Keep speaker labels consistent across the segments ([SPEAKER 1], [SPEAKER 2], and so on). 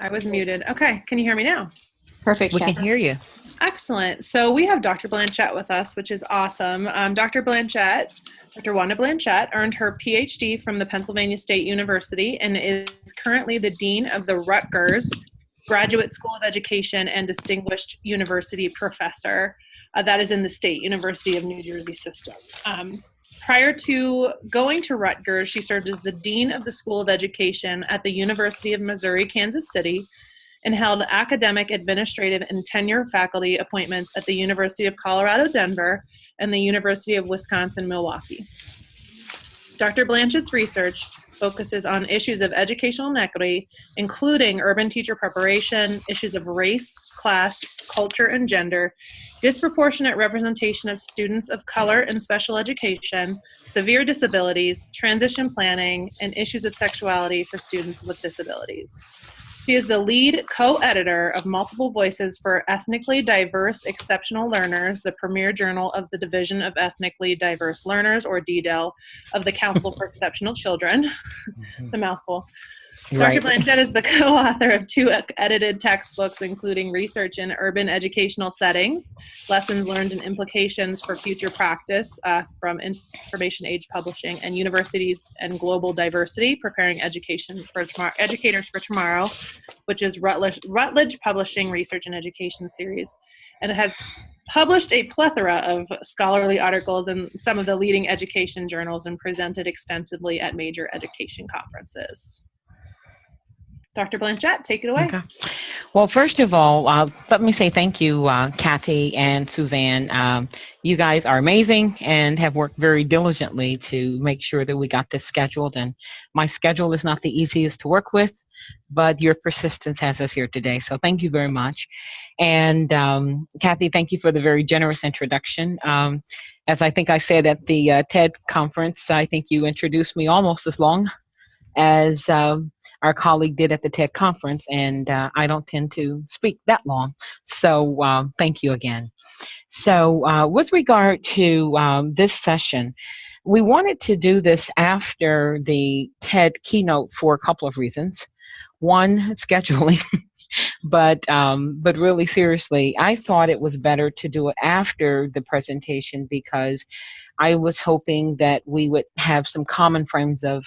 [SPEAKER 1] I was muted. Okay, can you hear me now?
[SPEAKER 2] Perfect.
[SPEAKER 3] We can hear you.
[SPEAKER 1] Excellent. So we have Dr. Blanchett with us, which is awesome. Dr. Wanda Blanchett, earned her PhD from the Pennsylvania State University and is currently the Dean of the Rutgers Graduate School of Education and Distinguished University Professor. That is in the State University of New Jersey system. Prior to going to Rutgers, she served as the Dean of the School of Education at the University of Missouri, Kansas City, and held academic, administrative, and tenure faculty appointments at the University of Colorado, Denver, and the University of Wisconsin, Milwaukee. Dr. Blanchett's research focuses on issues of educational inequity, including urban teacher preparation, issues of race, class, culture, and gender, disproportionate representation of students of color in special education, severe disabilities, transition planning, and issues of sexuality for students with disabilities. She is the lead co-editor of Multiple Voices for Ethnically Diverse Exceptional Learners, the premier journal of the Division of Ethnically Diverse Learners, or DDEL, of the Council for Exceptional Children. It's a mouthful.
[SPEAKER 3] Right.
[SPEAKER 1] Dr. Blanchett is the co-author of 2 edited textbooks, including Research in Urban Educational Settings, Lessons Learned and Implications for Future Practice from Information Age Publishing, and Universities and Global Diversity, Preparing Educators for Tomorrow, which is Routledge Publishing Research and Education series. And it has published a plethora of scholarly articles in some of the leading education journals and presented extensively at major education conferences. Dr. Blanchett, take it away.
[SPEAKER 3] Okay. Well, first of all, let me say thank you, Kathy and Suzanne. You guys are amazing and have worked very diligently to make sure that we got this scheduled. And my schedule is not the easiest to work with, but your persistence has us here today. So thank you very much. And Kathy, thank you for the very generous introduction. As I think I said at the TED conference, I think you introduced me almost as long as our colleague did at the TED conference, and I don't tend to speak that long. So thank you again. So with regard to this session, we wanted to do this after the TED keynote for a couple of reasons. One, scheduling, but really seriously, I thought it was better to do it after the presentation because I was hoping that we would have some common frames of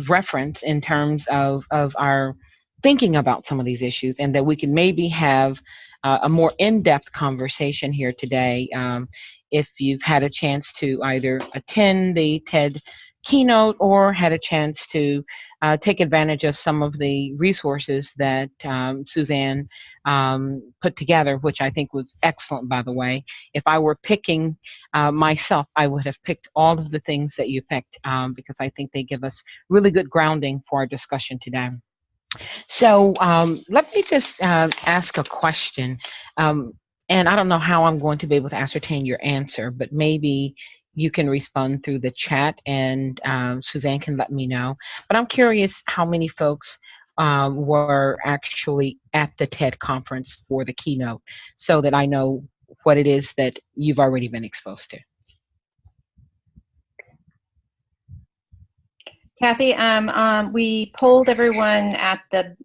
[SPEAKER 3] reference in terms of our thinking about some of these issues, and that we can maybe have a more in-depth conversation here today. If you've had a chance to either attend the TED keynote or had a chance to take advantage of some of the resources that Suzanne put together, which I think was excellent, by the way. If I were picking myself, I would have picked all of the things that you picked because I think they give us really good grounding for our discussion today. So let me just ask a question. And I don't know how I'm going to be able to ascertain your answer, but maybe you can respond through the chat and Suzanne can let me know. But I'm curious how many folks were actually at the TED conference for the keynote so that I know what it is that you've already been exposed to.
[SPEAKER 2] Kathy, we polled everyone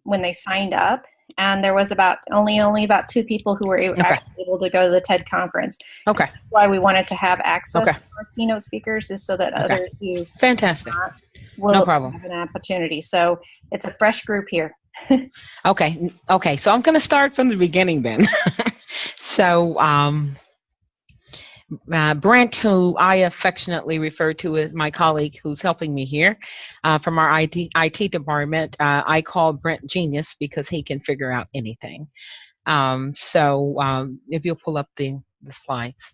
[SPEAKER 2] when they signed up, and there was only about 2 people who were actually able to go to the TED conference.
[SPEAKER 3] Okay.
[SPEAKER 2] That's why we wanted to have access to our keynote speakers, is so that others who
[SPEAKER 3] fantastic
[SPEAKER 2] will have an opportunity. So it's a fresh group here.
[SPEAKER 3] Okay. So I'm going to start from the beginning then. So Brent, who I affectionately refer to as my colleague who's helping me here from our IT department, I call Brent genius because he can figure out anything. So if you'll pull up the slides.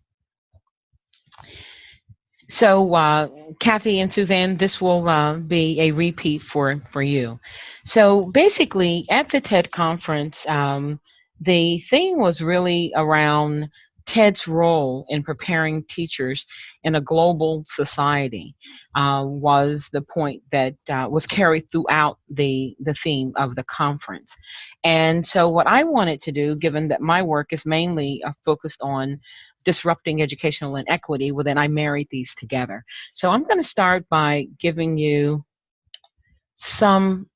[SPEAKER 3] So Kathy and Suzanne, this will be a repeat for you. So basically at the TED conference, the theme was really around TED's role in preparing teachers in a global society was the point that was carried throughout the theme of the conference. And so what I wanted to do, given that my work is mainly focused on disrupting educational inequity, well, then I married these together. So I'm going to start by giving you some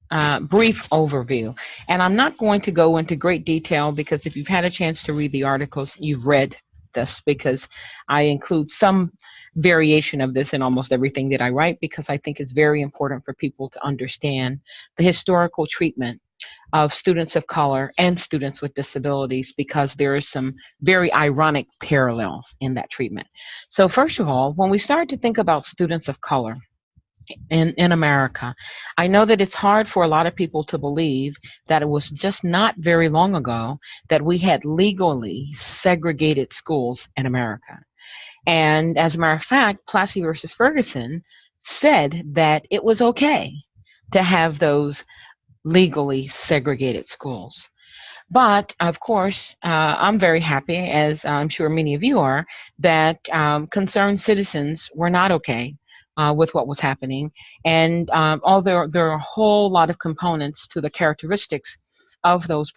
[SPEAKER 3] brief overview. And I'm not going to go into great detail because if you've had a chance to read the articles, you've read this, because I include some variation of this in almost everything that I write, because I think it's very important for people to understand the historical treatment of students of color and students with disabilities, because there are some very ironic parallels in that treatment. So first of all, when we start to think about students of color in America, I know that it's hard for a lot of people to believe that it was just not very long ago that we had legally segregated schools in America. And as a matter of fact, Plessy versus Ferguson said that it was okay to have those legally segregated schools. But of course, I'm very happy, as I'm sure many of you are, that concerned citizens were not okay with what was happening. And although there are a whole lot of components to the characteristics of those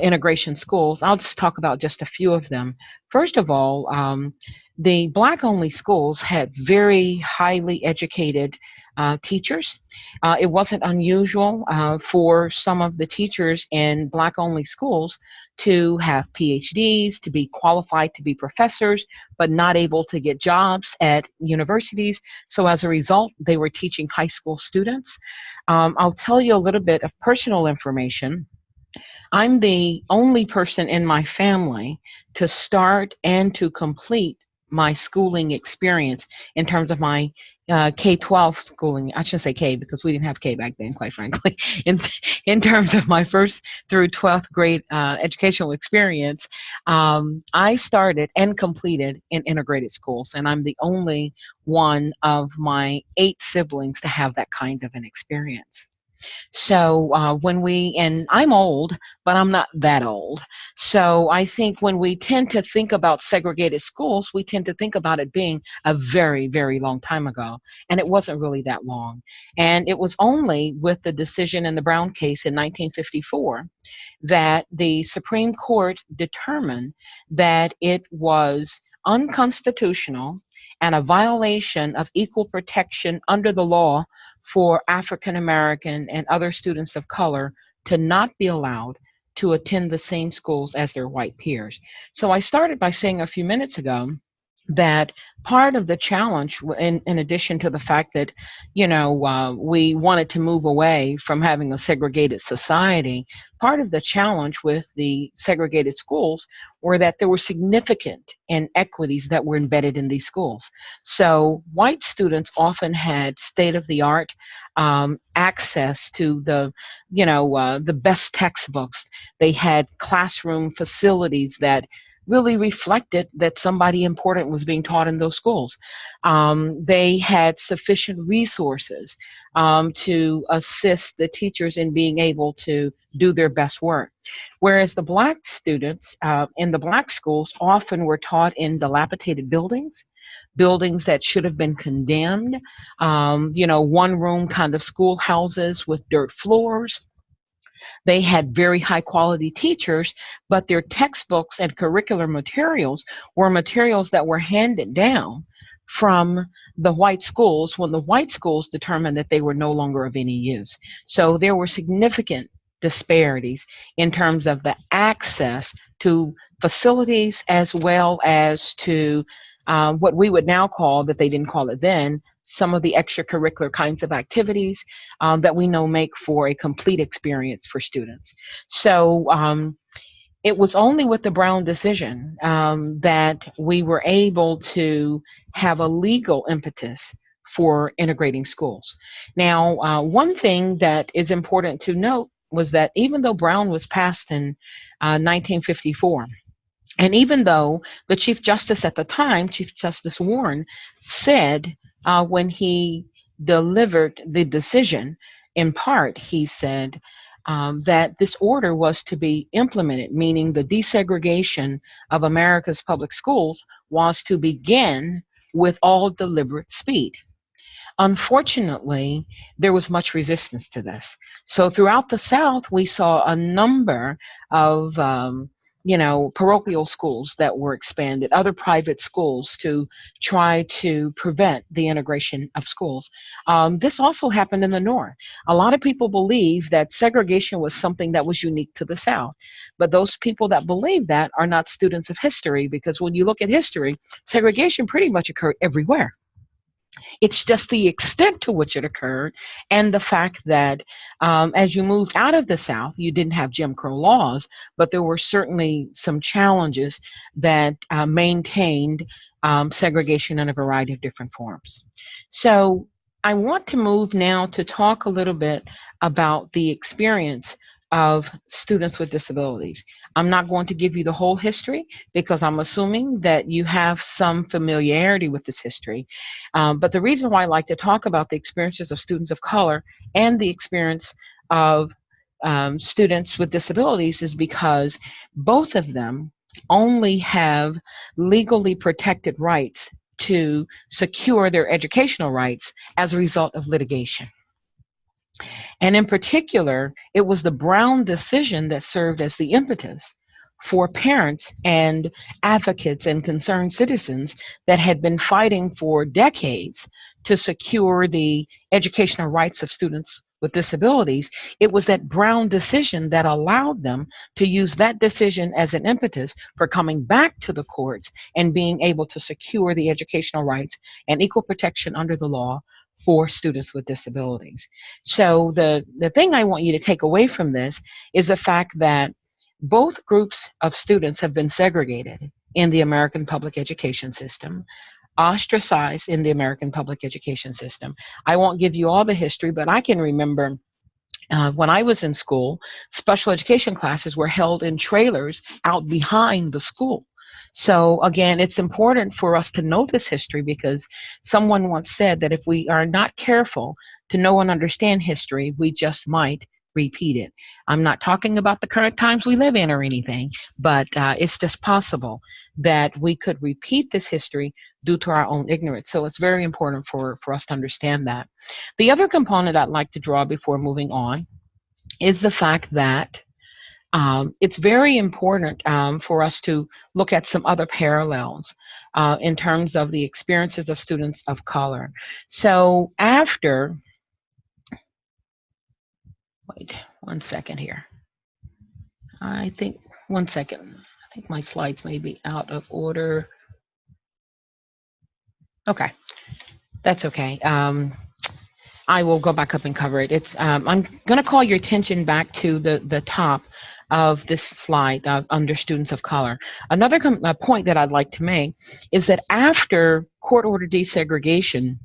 [SPEAKER 3] integration schools, I'll just talk about just a few of them. First of all, the Black-only schools had very highly educated teachers. It wasn't unusual for some of the teachers in Black-only schools to have PhDs, to be qualified to be professors, but not able to get jobs at universities. So as a result, they were teaching high school students. I'll tell you a little bit of personal information. I'm the only person in my family to start and to complete my schooling experience in terms of my K-12 schooling. I shouldn't say K because we didn't have K back then, quite frankly. In terms of my first through 12th grade educational experience, I started and completed in integrated schools, and I'm the only one of my 8 siblings to have that kind of an experience. So and I'm old, but I'm not that old. So I think when we tend to think about segregated schools, we tend to think about it being a very, very long time ago. And it wasn't really that long. And it was only with the decision in the Brown case in 1954 that the Supreme Court determined that it was unconstitutional and a violation of equal protection under the law for African American and other students of color to not be allowed to attend the same schools as their white peers. So I started by saying a few minutes ago that part of the challenge, in addition to the fact that, we wanted to move away from having a segregated society, part of the challenge with the segregated schools were that there were significant inequities that were embedded in these schools. So white students often had state-of-the-art access to the best textbooks. They had classroom facilities that really reflected that somebody important was being taught in those schools. They had sufficient resources to assist the teachers in being able to do their best work. Whereas the Black students in the Black schools often were taught in dilapidated buildings that should have been condemned, one-room kind of schoolhouses with dirt floors. They had very high quality teachers, but their textbooks and curricular materials were materials that were handed down from the white schools when the white schools determined that they were no longer of any use. So there were significant disparities in terms of the access to facilities as well as to what we would now call, that they didn't call it then, some of the extracurricular kinds of activities that we know make for a complete experience for students. So it was only with the Brown decision that we were able to have a legal impetus for integrating schools. Now, one thing that is important to note was that even though Brown was passed in 1954, and even though the Chief Justice at the time, Chief Justice Warren, said when he delivered the decision, in part, he said that this order was to be implemented, meaning the desegregation of America's public schools was to begin with all deliberate speed. Unfortunately, there was much resistance to this. So throughout the South, we saw a number of parochial schools that were expanded, other private schools to try to prevent the integration of schools. This also happened in the North. A lot of people believe that segregation was something that was unique to the South, but those people that believe that are not students of history, because when you look at history, segregation pretty much occurred everywhere. It's just the extent to which it occurred, and the fact that as you moved out of the South, you didn't have Jim Crow laws, but there were certainly some challenges that maintained segregation in a variety of different forms. So I want to move now to talk a little bit about the experience of students with disabilities. I'm not going to give you the whole history because I'm assuming that you have some familiarity with this history. But the reason why I like to talk about the experiences of students of color and the experience of students with disabilities is because both of them only have legally protected rights to secure their educational rights as a result of litigation. And in particular, it was the Brown decision that served as the impetus for parents and advocates and concerned citizens that had been fighting for decades to secure the educational rights of students with disabilities. It was that Brown decision that allowed them to use that decision as an impetus for coming back to the courts and being able to secure the educational rights and equal protection under the law for students with disabilities. So the thing I want you to take away from this is the fact that both groups of students have been segregated in the American public education system, ostracized in the American public education system. I won't give you all the history, but I can remember when I was in school, special education classes were held in trailers out behind the school. So again, it's important for us to know this history because someone once said that if we are not careful to know and understand history, we just might repeat it. I'm not talking about the current times we live in or anything, but it's just possible that we could repeat this history due to our own ignorance. So it's very important for us to understand that. The other component I'd like to draw before moving on is the fact that it's very important for us to look at some other parallels in terms of the experiences of students of color. So after, wait, 1 second here. I think, 1 second. I think my slides may be out of order. Okay, that's okay. I will go back up and cover it. It's I'm going to call your attention back to the top of this slide under students of color. Another point that I'd like to make is that after court order desegregation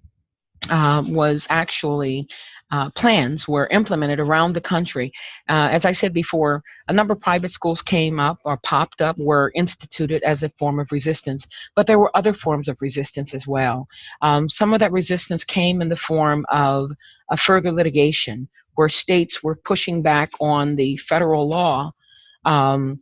[SPEAKER 3] was actually plans were implemented around the country. As I said before, a number of private schools came up or popped up, were instituted as a form of resistance, but there were other forms of resistance as well. Some of that resistance came in the form of a further litigation where states were pushing back on the federal law, the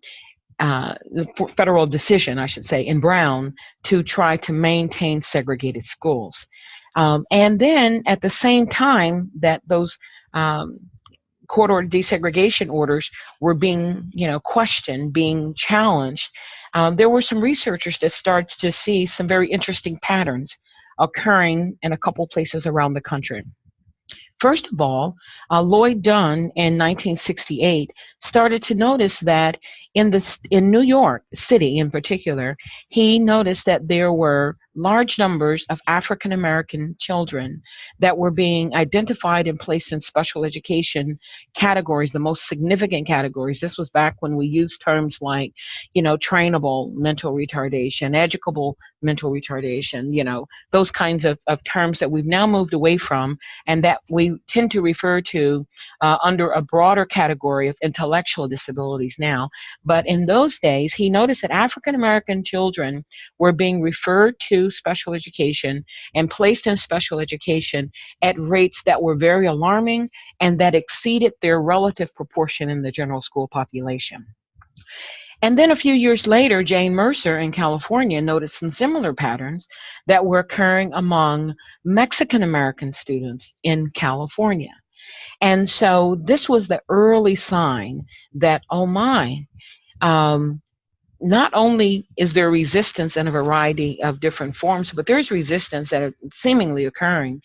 [SPEAKER 3] federal decision, I should say, in Brown to try to maintain segregated schools. And then at the same time that those court order desegregation orders were being, questioned, being challenged, there were some researchers that started to see some very interesting patterns occurring in a couple places around the country. First of all, Lloyd Dunn in 1968 started to notice that in New York City in particular, he noticed that there were large numbers of African American children that were being identified and placed in special education categories, the most significant categories. This was back when we used terms like, trainable mental retardation, educable mental retardation, those kinds of terms that we've now moved away from and that we tend to refer to under a broader category of intellectual disabilities now. But in those days, he noticed that African American children were being referred to special education and placed in special education at rates that were very alarming and that exceeded their relative proportion in the general school population. And then a few years later, Jane Mercer in California noticed some similar patterns that were occurring among Mexican American students in California. And so this was the early sign that, oh my, not only is there resistance in a variety of different forms, but there's resistance that are seemingly occurring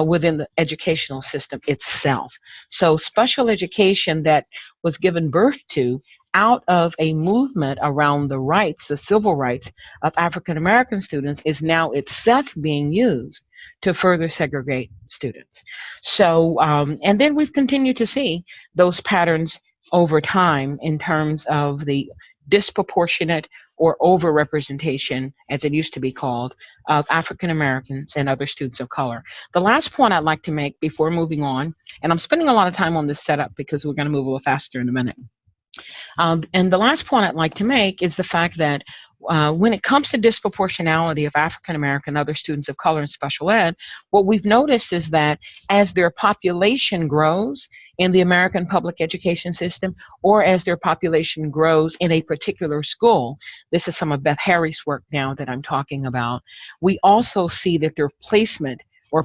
[SPEAKER 3] within the educational system itself. So special education that was given birth to out of a movement around the rights, the civil rights of African American students, is now itself being used to further segregate students. So, and then we've continued to see those patterns over time in terms of the disproportionate or overrepresentation, as it used to be called, of African Americans and other students of color. The last point I'd like to make before moving on, and I'm spending a lot of time on this setup because we're going to move a little faster in a minute. And the last point I'd like to make is the fact that when it comes to disproportionality of African American and other students of color in special ed, what we've noticed is that as their population grows in the American public education system, or as their population grows in a particular school, this is some of Beth Harry's work now that I'm talking about, we also see that their placement or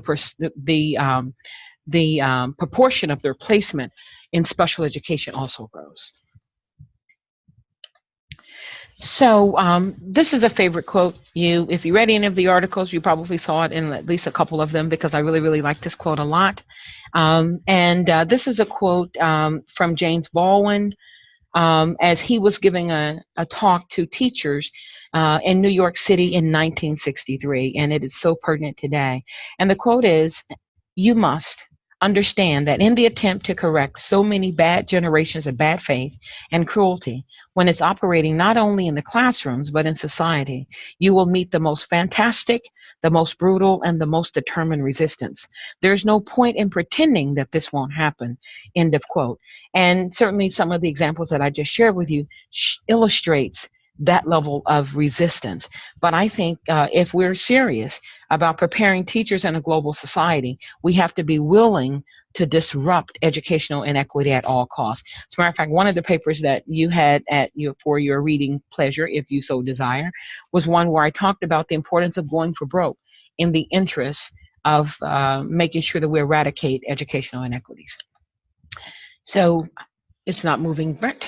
[SPEAKER 3] the proportion of their placement in special education also grows. So this is a favorite quote. If you read any of the articles, you probably saw it in at least a couple of them, because I really, really like this quote a lot. This is a quote from James Baldwin as he was giving a talk to teachers in New York City in 1963, and it is so pertinent today. And the quote is, "You must understand that in the attempt to correct so many bad generations of bad faith and cruelty, when it's operating not only in the classrooms but in society, you will meet the most fantastic, the most brutal, and the most determined resistance. There's no point in pretending that this won't happen." End of quote. And certainly some of the examples that I just shared with you illustrates that level of resistance. But I think if we're serious about preparing teachers in a global society, we have to be willing to disrupt educational inequity at all costs. As a matter of fact, one of the papers that you had for your reading pleasure, if you so desire, was one where I talked about the importance of going for broke in the interest of making sure that we eradicate educational inequities. So it's not moving, Brent.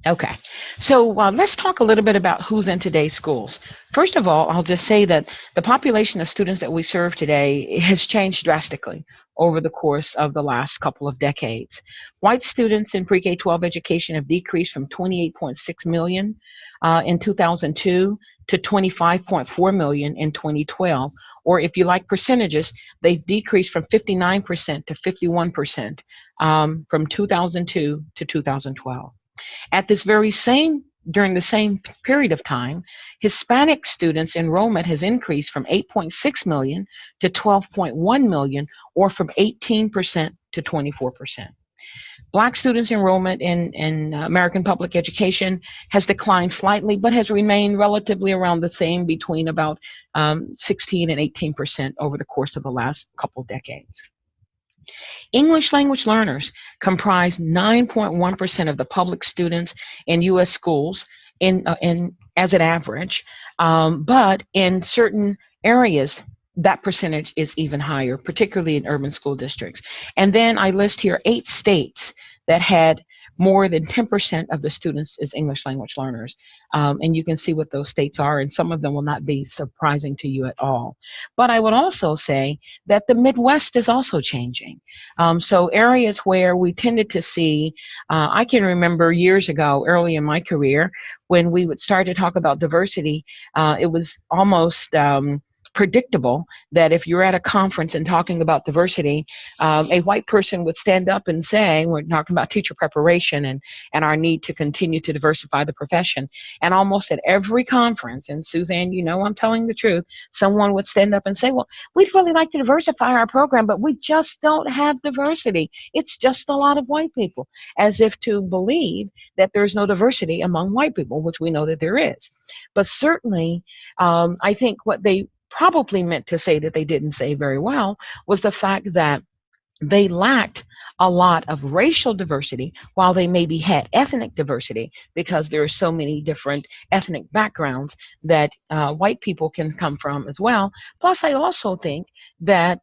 [SPEAKER 3] Okay, so let's talk a little bit about who's in today's schools. First of all, I'll just say that the population of students that we serve today has changed drastically over the course of the last couple of decades. White students in pre-K-12 education have decreased from 28.6 million in 2002 to 25.4 million in 2012. Or if you like percentages, they've decreased from 59% to 51% from 2002 to 2012. During the same period of time, Hispanic students enrollment has increased from 8.6 million to 12.1 million, or from 18% to 24%. Black students enrollment in American public education has declined slightly, but has remained relatively around the same, between about 16 and 18% over the course of the last couple decades. English language learners comprise 9.1% of the public students in U.S. schools as an average, but in certain areas, that percentage is even higher, particularly in urban school districts. And then I list here 8 states that had more than 10% of the students as English language learners. And you can see what those states are, and some of them will not be surprising to you at all. But I would also say that the Midwest is also changing. So areas where we tended to see, I can remember years ago, early in my career, when we would start to talk about diversity, it was almost predictable that if you're at a conference and talking about diversity, a white person would stand up and say, we're talking about teacher preparation and our need to continue to diversify the profession. And almost at every conference, and Suzanne, you know I'm telling the truth, someone would stand up and say, well, we'd really like to diversify our program, but we just don't have diversity. It's just a lot of white people, as if to believe that there's no diversity among white people, which we know that there is. But certainly, I think what they probably meant to say that they didn't say very well was the fact that they lacked a lot of racial diversity, while they maybe had ethnic diversity, because there are so many different ethnic backgrounds that white people can come from as well. Plus, I also think that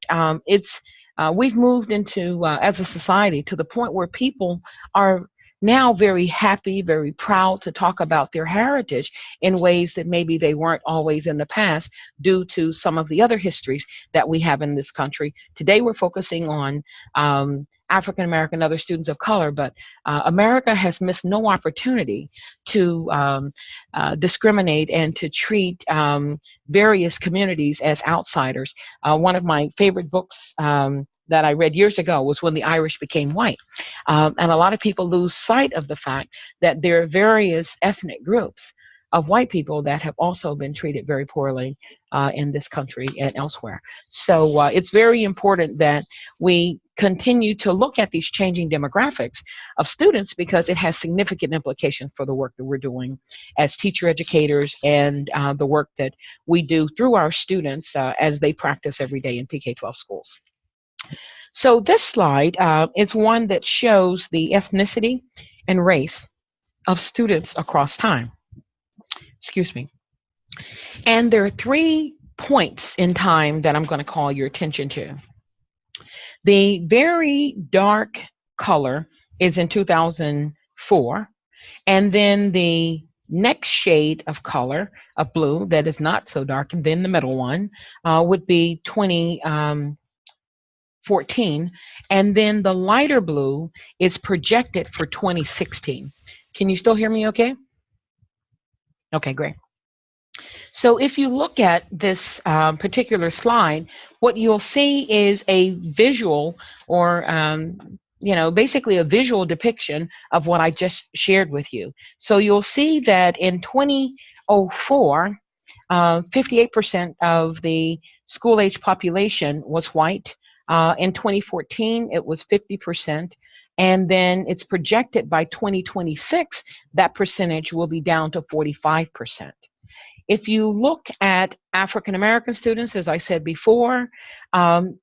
[SPEAKER 3] we've moved into, as a society, to the point where people are now very happy, very proud to talk about their heritage in ways that maybe they weren't always in the past due to some of the other histories that we have in this country. Today we're focusing on African American, other students of color, but America has missed no opportunity to discriminate and to treat various communities as outsiders. One of my favorite books that I read years ago was When the Irish Became White. And a lot of people lose sight of the fact that there are various ethnic groups of white people that have also been treated very poorly in this country and elsewhere. So it's very important that we continue to look at these changing demographics of students, because it has significant implications for the work that we're doing as teacher educators and the work that we do through our students as they practice every day in PK-12 schools. So this slide is one that shows the ethnicity and race of students across time. Excuse me. And there are 3 points in time that I'm going to call your attention to. The very dark color is in 2004, and then the next shade of color of blue that is not so dark, and then the middle one would be 2014, and then the lighter blue is projected for 2016. Can you still hear me okay? Okay, great. So if you look at this particular slide, what you'll see is a visual, or basically a visual depiction of what I just shared with you. So you'll see that in 2004, 58% of the school-age population was white. In 2014, it was 50%. And then it's projected by 2026, that percentage will be down to 45%. If you look at African American students, as I said before,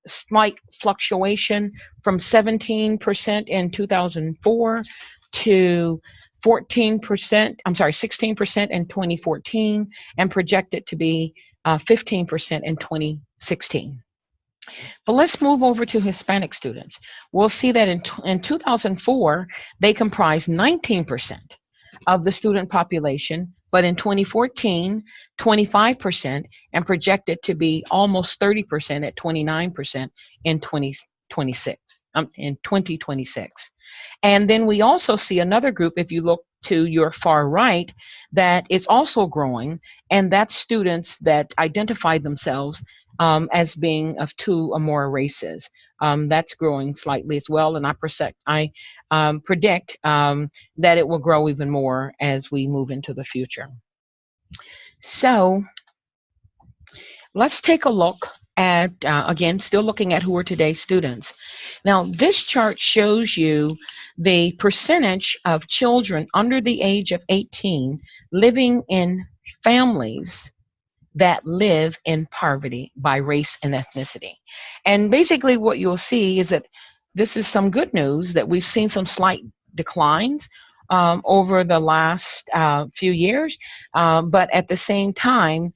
[SPEAKER 3] slight fluctuation from 17% in 2004 to 16% in 2014, and projected to be 15% in 2016. But let's move over to Hispanic students. We'll see that in 2004, they comprised 19% of the student population, but in 2014, 25%, and projected to be almost 30% at 29% in 2026. And then we also see another group, if you look to your far right, that is also growing, and that's students that identify themselves as being of 2 or more races. That's growing slightly as well, and I predict that it will grow even more as we move into the future. So let's take a look at, again, still looking at who are today's students. Now, this chart shows you the percentage of children under the age of 18 living in families that live in poverty by race and ethnicity. And basically what you'll see is that this is some good news, that we've seen some slight declines over the last few years, but at the same time,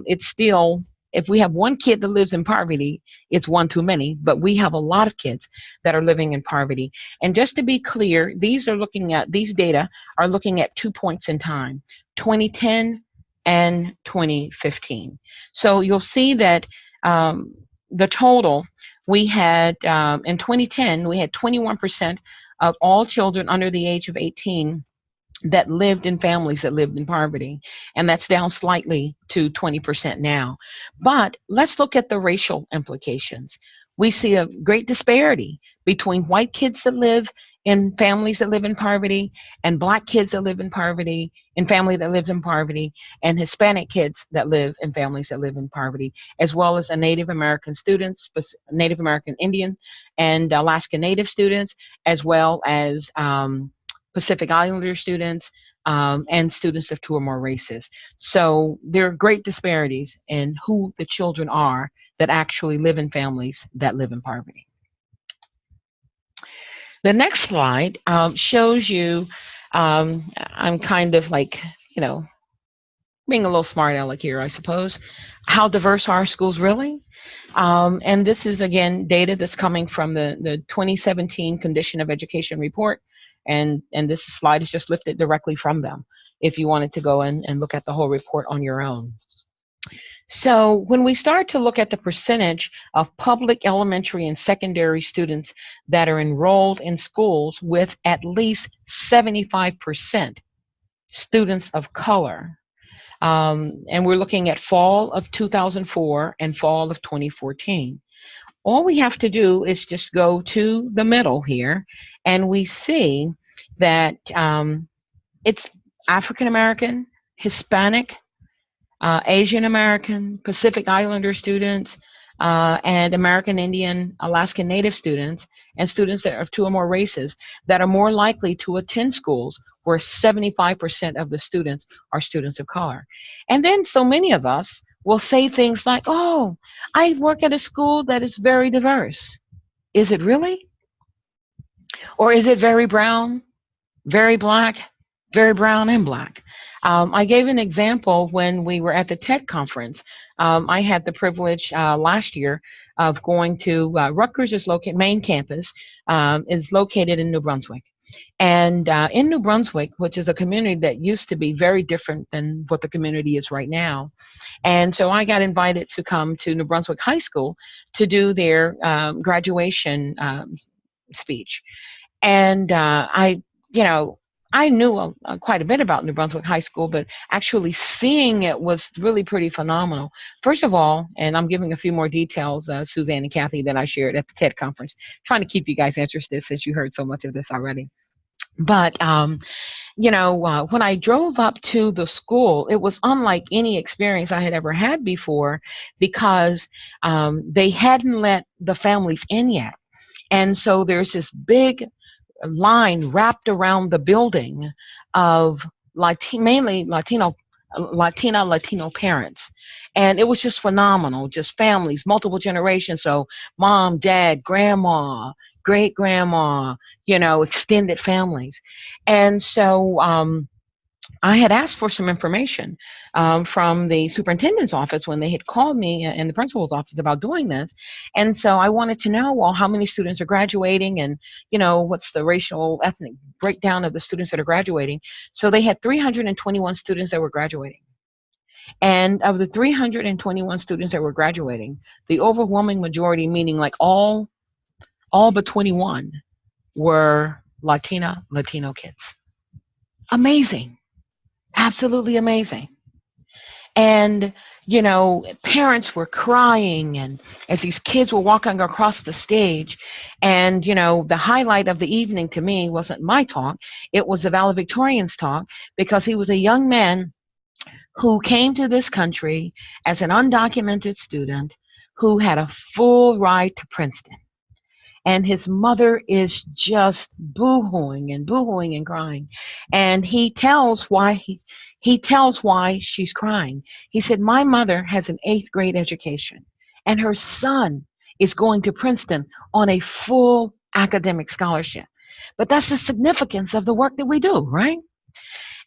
[SPEAKER 3] it's still, if we have 1 kid that lives in poverty, it's 1 too many, but we have a lot of kids that are living in poverty. And just to be clear, these data are looking at 2 points in time, 2010 and 2015. So you'll see that the total, we had, in 2010, we had 21% of all children under the age of 18 that lived in families that lived in poverty, and that's down slightly to 20% now. But let's look at the racial implications. We see a great disparity between white kids that live in families that live in poverty, and Black kids that live in poverty, in family that lives in poverty, and Hispanic kids that live in families that live in poverty, as well as Native American students, Native American Indian and Alaska Native students, as well as Pacific Islander students, and students of 2 or more races. So there are great disparities in who the children are that actually live in families that live in poverty. The next slide shows you, I'm kind of like, being a little smart aleck here, I suppose, how diverse are our schools really? And this is, again, data that's coming from the 2017 Condition of Education Report And this slide is just lifted directly from them if you wanted to go in and look at the whole report on your own. So when we start to look at the percentage of public elementary and secondary students that are enrolled in schools with at least 75% students of color, and we're looking at fall of 2004 and fall of 2014. All we have to do is just go to the middle here, and we see that it's African American, Hispanic, Asian American, Pacific Islander students, and American Indian, Alaskan Native students, and students that are of two or more races that are more likely to attend schools where 75% of the students are students of color. And then so many of us will say things like, oh, I work at a school that is very diverse. Is it really? Or is it very brown, very black, very brown and black? I gave an example when we were at the TED conference. I had the privilege last year of going to Rutgers is located, main campus is located in New Brunswick. And in New Brunswick, which is a community that used to be very different than what the community is right now. And so I got invited to come to New Brunswick High School to do their graduation speech. And I knew quite a bit about New Brunswick High School, but actually seeing it was really pretty phenomenal. First of all, and I'm giving a few more details, Suzanne and Kathy, that I shared at the TED conference, trying to keep you guys interested since you heard so much of this already. But, when I drove up to the school, it was unlike any experience I had ever had before because they hadn't let the families in yet. And so there's this big line wrapped around the building of mainly Latino parents. And it was just phenomenal, just families, multiple generations. So mom, dad, grandma, great grandma, extended families. And so I had asked for some information from the superintendent's office when they had called me in the principal's office about doing this. And so I wanted to know, well, how many students are graduating and, what's the racial, ethnic breakdown of the students that are graduating. So they had 321 students that were graduating. And of the 321 students that were graduating, the overwhelming majority, meaning like all but 21, were Latino kids. Amazing. Absolutely amazing. And, parents were crying and as these kids were walking across the stage. And, the highlight of the evening to me wasn't my talk. It was the valedictorian's talk because he was a young man who came to this country as an undocumented student who had a full ride to Princeton. And his mother is just boo-hooing and crying. And he tells why she's crying. He said, my mother has an 8th grade education and her son is going to Princeton on a full academic scholarship. But that's the significance of the work that we do, right?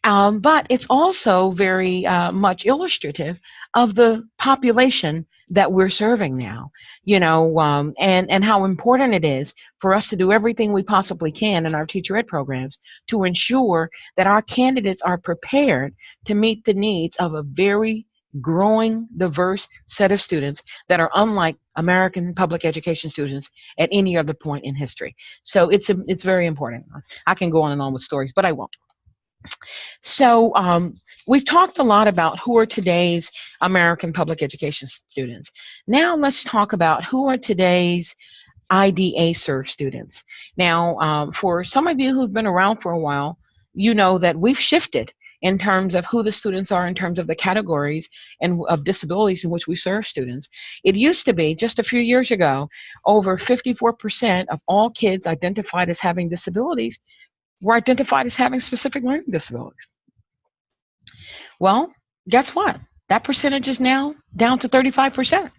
[SPEAKER 3] But it's also very much illustrative of the population that we're serving now, and how important it is for us to do everything we possibly can in our teacher ed programs to ensure that our candidates are prepared to meet the needs of a very growing, diverse set of students that are unlike American public education students at any other point in history. So it's very important. I can go on and on with stories, but I won't. So we've talked a lot about who are today's American public education students. Now let's talk about who are today's IDA served students. Now, for some of you who've been around for a while, you know that we've shifted in terms of who the students are, in terms of the categories and of disabilities in which we serve students. It used to be, just a few years ago, over 54% of all kids identified as having disabilities were identified as having specific learning disabilities. Well, guess what? That percentage is now down to 35%.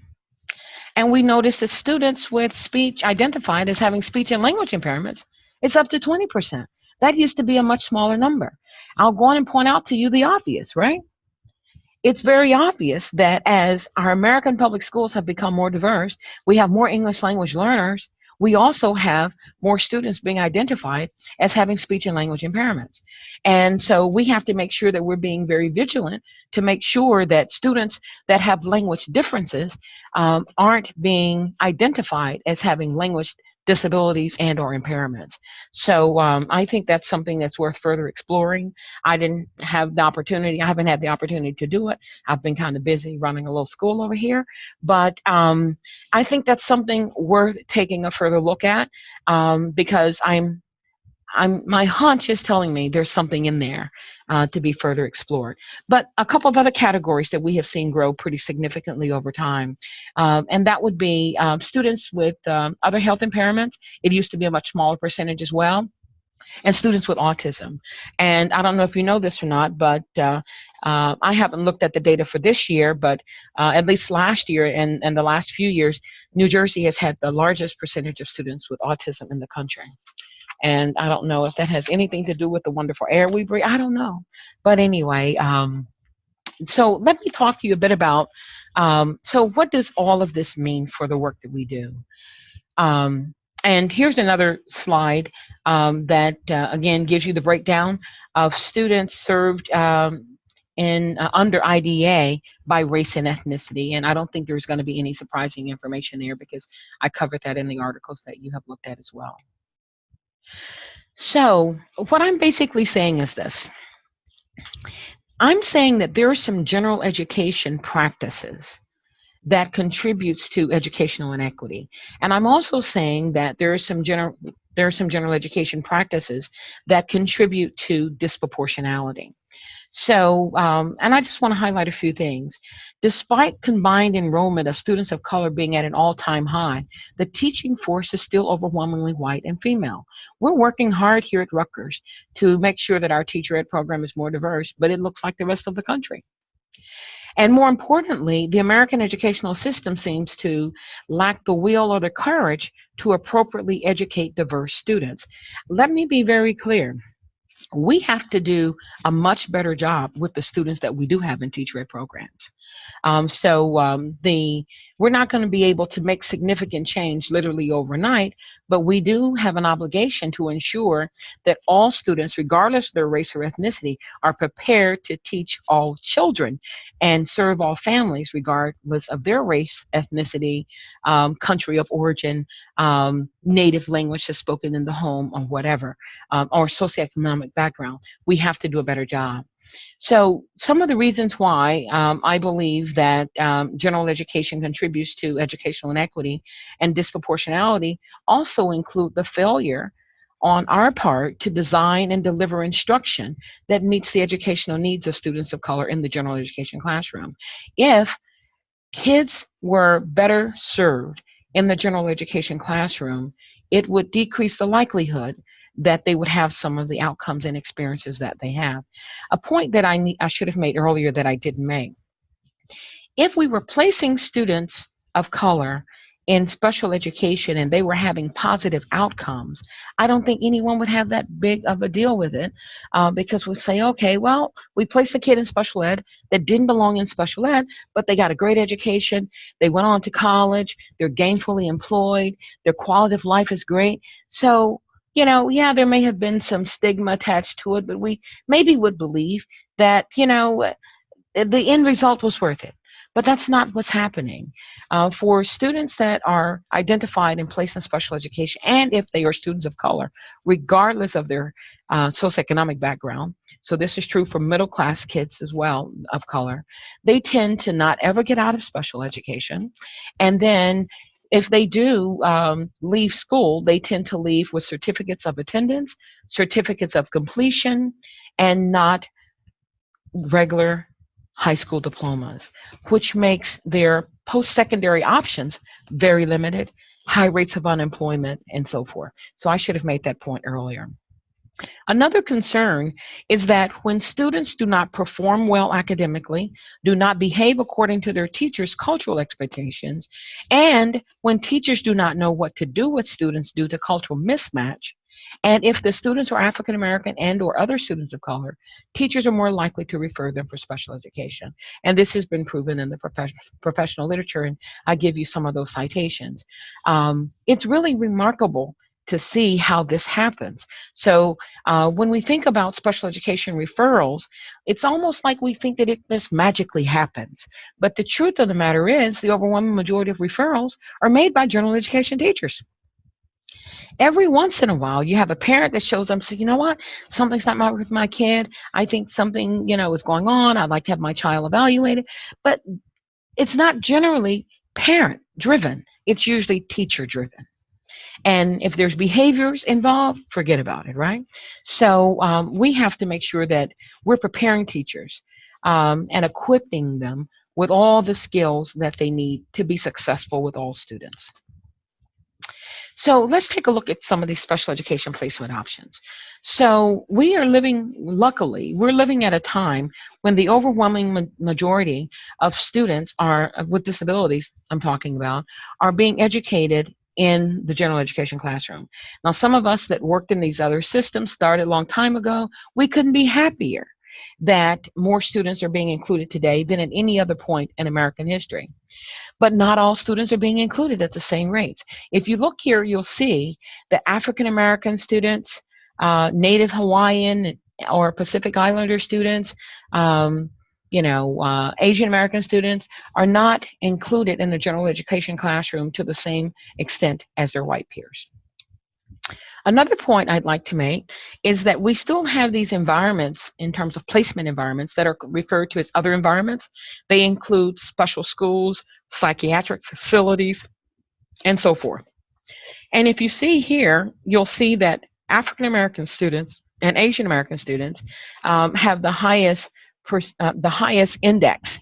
[SPEAKER 3] And we noticed that students with speech identified as having speech and language impairments, it's up to 20%. That used to be a much smaller number. I'll go on and point out to you the obvious, right? It's very obvious that as our American public schools have become more diverse, we have more English language learners, we also have more students being identified as having speech and language impairments. And so we have to make sure that we're being very vigilant to make sure that students that have language differences aren't being identified as having language disabilities and or impairments. So I think that's something that's worth further exploring. I haven't had the opportunity to do it. I've been kind of busy running a little school over here, but I think that's something worth taking a further look at, because my hunch is telling me there's something in there to be further explored. But a couple of other categories that we have seen grow pretty significantly over time, and that would be students with other health impairments. It used to be a much smaller percentage as well, and students with autism. And I don't know if you know this or not, but I haven't looked at the data for this year, but at least last year and the last few years, New Jersey has had the largest percentage of students with autism in the country. And I don't know if that has anything to do with the wonderful air we breathe. I don't know. But anyway, so let me talk to you a bit about, so what does all of this mean for the work that we do? And here's another slide that, again, gives you the breakdown of students served under IDA by race and ethnicity. And I don't think there's going to be any surprising information there because I covered that in the articles that you have looked at as well. So what I'm basically saying is this. I'm saying that there are some general education practices that contributes to educational inequity. And I'm also saying that there are some general education practices that contribute to disproportionality. So, and I just want to highlight a few things. Despite combined enrollment of students of color being at an all-time high, the teaching force is still overwhelmingly white and female. We're working hard here at Rutgers to make sure that our teacher ed program is more diverse, but it looks like the rest of the country. And more importantly, the American educational system seems to lack the will or the courage to appropriately educate diverse students. Let me be very clear. We have to do a much better job with the students that we do have in teacher ed programs. We're not going to be able to make significant change literally overnight, but we do have an obligation to ensure that all students, regardless of their race or ethnicity, are prepared to teach all children and serve all families, regardless of their race, ethnicity, country of origin, native language that's spoken in the home, or whatever, or socioeconomic background. We have to do a better job. So some of the reasons why I believe that general education contributes to educational inequity and disproportionality also include the failure on our part to design and deliver instruction that meets the educational needs of students of color in the general education classroom. If kids were better served in the general education classroom, it would decrease the likelihood that they would have some of the outcomes and experiences that they have. A point that I should have made earlier that I didn't make. If we were placing students of color in special education and they were having positive outcomes, I don't think anyone would have that big of a deal with it, because we say, okay, well, we placed a kid in special ed that didn't belong in special ed, but they got a great education, they went on to college, they're gainfully employed, their quality of life is great. So, you know, yeah, there may have been some stigma attached to it, but we maybe would believe that, you know, the end result was worth it. But that's not what's happening. For students that are identified and placed in special education, and if they are students of color, regardless of their socioeconomic background, so this is true for middle class kids as well of color, they tend to not ever get out of special education. And then if they do leave school, they tend to leave with certificates of attendance, certificates of completion, and not regular high school diplomas, which makes their post-secondary options very limited, high rates of unemployment, and so forth. So I should have made that point earlier. Another concern is that when students do not perform well academically, do not behave according to their teachers' cultural expectations, and when teachers do not know what to do with students due to cultural mismatch, And if the students are African American and or other students of color, teachers are more likely to refer them for special education. And this has been proven in the professional literature, and I give you some of those citations. It's really remarkable to see how this happens. So when we think about special education referrals, it's almost like we think that this magically happens. But the truth of the matter is the overwhelming majority of referrals are made by general education teachers. Every once in a while, you have a parent that shows up and says, you know what, something's not right with my kid. I think something, is going on. I'd like to have my child evaluated. But it's not generally parent driven. It's usually teacher driven. And if there's behaviors involved, forget about it, right? So we have to make sure that we're preparing teachers and equipping them with all the skills that they need to be successful with all students. So let's take a look at some of these special education placement options. So luckily, we're living at a time when the overwhelming majority of students with disabilities, I'm talking about, are being educated in the general education classroom. Now, some of us that worked in these other systems started a long time ago. We couldn't be happier that more students are being included today than at any other point in American history. But not all students are being included at the same rates. If you look here, you'll see that African American students, Native Hawaiian or Pacific Islander students, Asian American students are not included in the general education classroom to the same extent as their white peers. Another point I'd like to make is that we still have these environments in terms of placement environments that are referred to as other environments. They include special schools, psychiatric facilities, and so forth. And if you see here, you'll see that African American students and Asian American students have the highest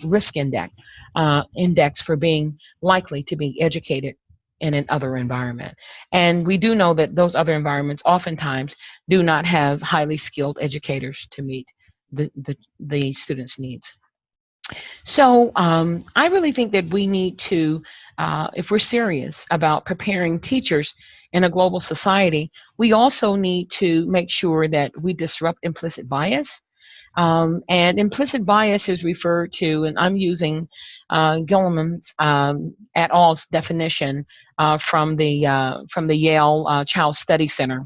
[SPEAKER 3] risk index for being likely to be educated in an other environment. And we do know that those other environments oftentimes do not have highly skilled educators to meet the students' needs. So I really think that we need to, if we're serious about preparing teachers in a global society, we also need to make sure that we disrupt implicit bias. And implicit bias is referred to, and I'm using Gilman's et al.'s definition from the Yale Child Study Center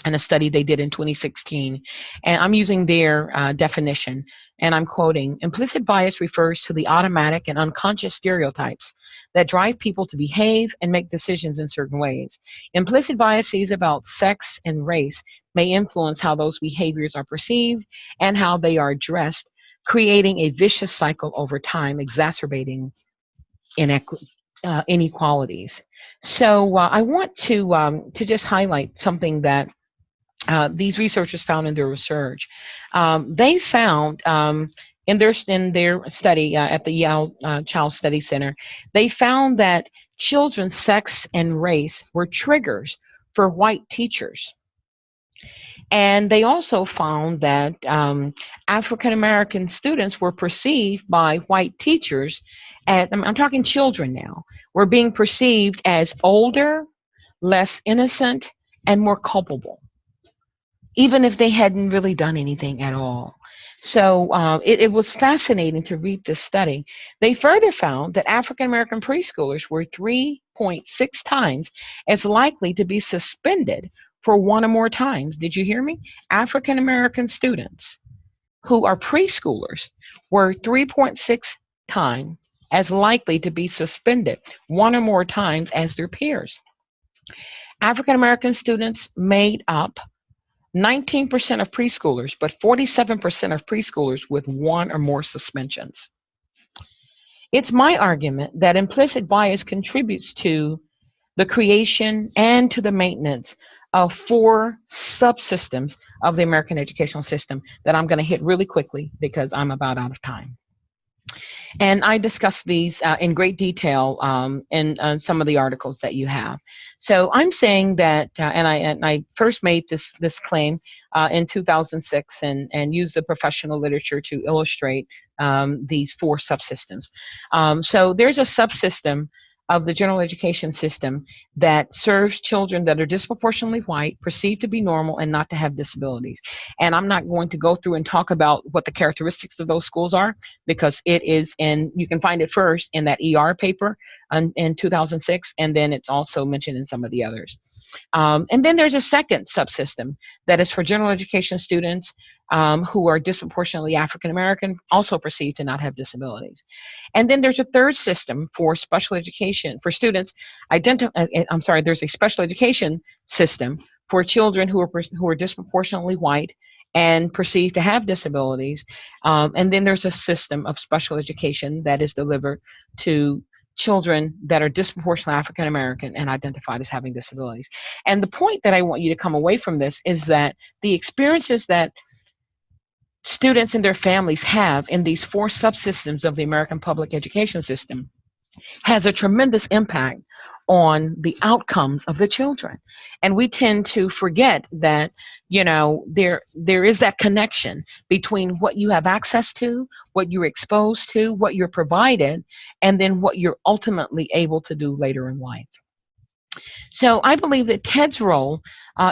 [SPEAKER 3] and a study they did in 2016. And I'm using their definition, and I'm quoting, implicit bias refers to the automatic and unconscious stereotypes that drive people to behave and make decisions in certain ways. Implicit biases about sex and race may influence how those behaviors are perceived and how they are addressed, creating a vicious cycle over time, exacerbating inequalities. So I want to just highlight something that these researchers found in their research. They found in their study at the Yale Child Study Center, they found that children's sex and race were triggers for white teachers. And they also found that African American students were perceived by white teachers as, I'm talking children now, were being perceived as older, less innocent, and more culpable, even if they hadn't really done anything at all. So it was fascinating to read this study. They further found that African American preschoolers were 3.6 times as likely to be suspended for one or more times. Did you hear me? African American students who are preschoolers were 3.6 times as likely to be suspended one or more times as their peers. African American students made up 19% of preschoolers, but 47% of preschoolers with one or more suspensions. It's my argument that implicit bias contributes to the creation and to the maintenance of 4 subsystems of the American educational system that I'm going to hit really quickly because I'm about out of time. And I discuss these in great detail in some of the articles that you have. So I'm saying that, and I first made this claim in 2006 and used the professional literature to illustrate these 4 subsystems. So there's a subsystem of the general education system that serves children that are disproportionately white, perceived to be normal, and not to have disabilities. And I'm not going to go through and talk about what the characteristics of those schools are, because it is you can find it first in that ER paper in 2006, and then it's also mentioned in some of the others. And then there's a second subsystem that is for general education students who are disproportionately African American, also perceived to not have disabilities. And then there's a third system for special education for students. There's a special education system for children who are disproportionately white and perceived to have disabilities. And then there's a system of special education that is delivered to children that are disproportionately African American and identified as having disabilities. And the point that I want you to come away from this is that the experiences that students and their families have in these four subsystems of the American public education system has a tremendous impact on the outcomes of the children. And we tend to forget that, there is that connection between what you have access to, what you're exposed to, what you're provided, and then what you're ultimately able to do later in life. So I believe that TED's role